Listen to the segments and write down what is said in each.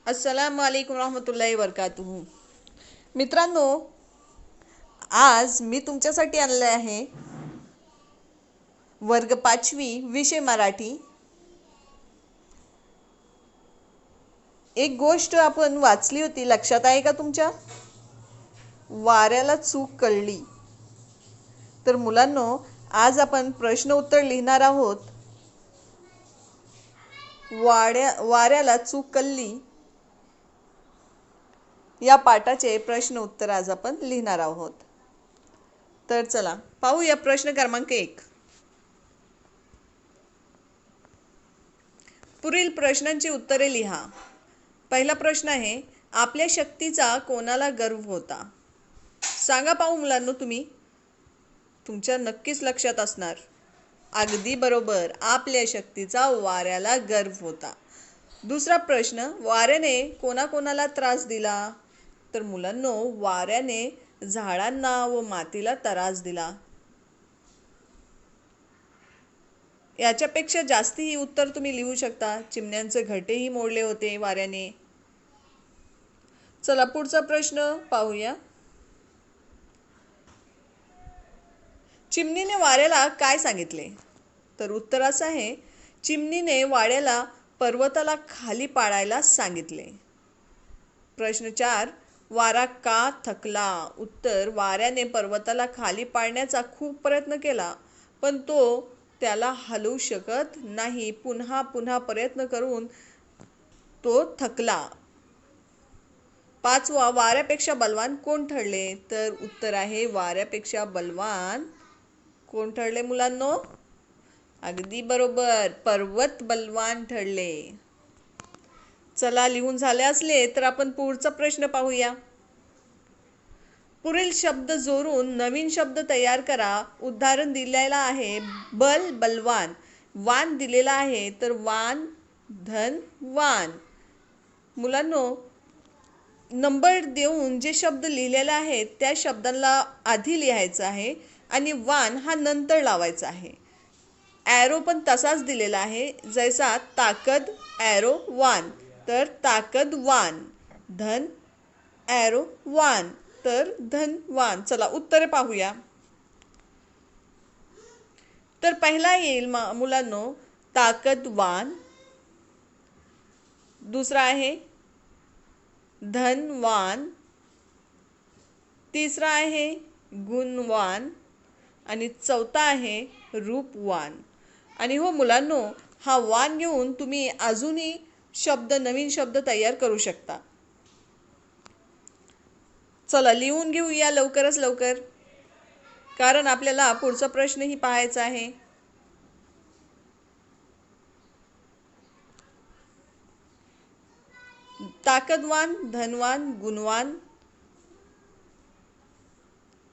अस्सलाम वालेकुम रहमतुल्लाहि वबरकातुहू। मित्रांनो, आज मी तुमच्यासाठी आणले आहे वर्ग 5वी विषय मराठी। एक गोष्ट आपण वाचली होती, लक्षात आहे का तुमच्या? वाऱ्याला चूक कळली। तर मुलांनो, आज आपण प्रश्न उत्तर लिहिणार आहोत। वाऱ्याला चूक कळली या पाठाचे प्रश्न उत्तर आज आपण लिहिणार आहोत। तर चला पाहूया प्रश्न क्रमांक 1। पुढील प्रश्नांची उत्तरे लिहा। पहिला प्रश्न आहे, आपल्या शक्तीचा कोणाला गर्व होता? सांगा पाहू मुलांनो, तुमच्या नक्कीच लक्षात असणार। अगदी बरोबर, आपल्या शक्तीचा वाऱ्याला गर्व होता। दुसरा प्रश्न, वाऱ्याने कोणाकोणाला त्रास दिला? तर मुलांनो, वाऱ्याने झाडांना व मातीला त्रास दिला। याच्यापेक्षा जास्तीही उत्तर तुम्ही लिहू शकता। चिमण्यांचे घरटेही मोडले होते वाऱ्याने। चला पुढचा प्रश्न पाहूया। चिमणीने वाऱ्याला काय सांगितले? तर उत्तर असं आहे, चिमणीने वाऱ्याला पर्वताला खाली पाडायला सांगितले। प्रश्न 4, वारा का थकला? उत्तर, वाऱ्याने पर्वताला खाली पाडण्याचा खूप प्रयत्न केला, पण तो त्याला हलवू शकत नाही। पुन्हा पुन्हा प्रयत्न करून तो थकला। 5वा, वाऱ्यापेक्षा बलवान कोण ठरले? तर उत्तर आहे, वाऱ्यापेक्षा बलवान कोण ठरले मुलांनो? अगदी बरोबर, पर्वत बलवान ठरले। चला, लिहून झाले असले तर आपण पुढचा प्रश्न पाहूया। पुढील शब्द जोडून नवीन शब्द तयार करा। उदाहरण दिलेला आहे, बल बलवान, वान दिलेला आहे, तर वान धन वान। मुलांनो, नंबर देऊन जे शब्द लिहिलेले आहेत त्या शब्दांना आधी लिहायचं आहे आणि वान हा नंतर लावायचा आहे। ॲरो पण तसाच दिलेला आहे, जैसा ताकद ॲरो वान, तर ताकदवान। धन ॲरो वान, तर धनवान। चला उत्तरे पाहूया। तर पहिला येईल मुलांनो, ताकदवान। दुसरा आहे धनवान। तिसरा आहे गुणवान आणि चौथा आहे रूपवान। आणि हो मुलांनो, हा वान घेऊन तुम्ही अजूनही नवीन शब्द तयार करू शकता। चला लिहून घेऊया लवकरच लवकर, कारण आपल्याला पुढचा प्रश्नही पाहायचा आहे। ताकदवान, धनवान, गुणवान।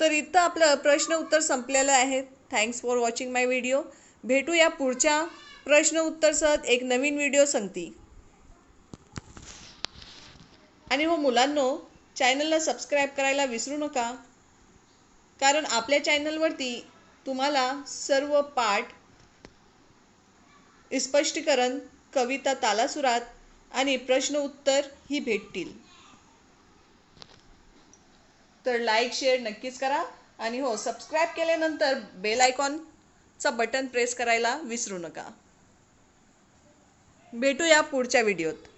तर इथं आपलं प्रश्न उत्तर संपलेलं आहे। Thanks for watching my video. भेटूया पुढच्या प्रश्न उत्तरसह एक नवीन व्हिडिओ संगती। आणि हो मुलांनो, चॅनलला सबस्क्राईब करायला विसरू नका, कारण आपल्या चॅनलवरती तुम्हाला सर्व पाठ, स्पष्टीकरण, कविता तालासुरात आणि प्रश्न उत्तर ही भेटतील। तर लाईक शेअर नक्कीच करा आणि हो, सबस्क्राईब केल्यानंतर बेल आयकॉनचा बटन प्रेस करायला विसरू नका। भेटूया पुढच्या व्हिडिओत।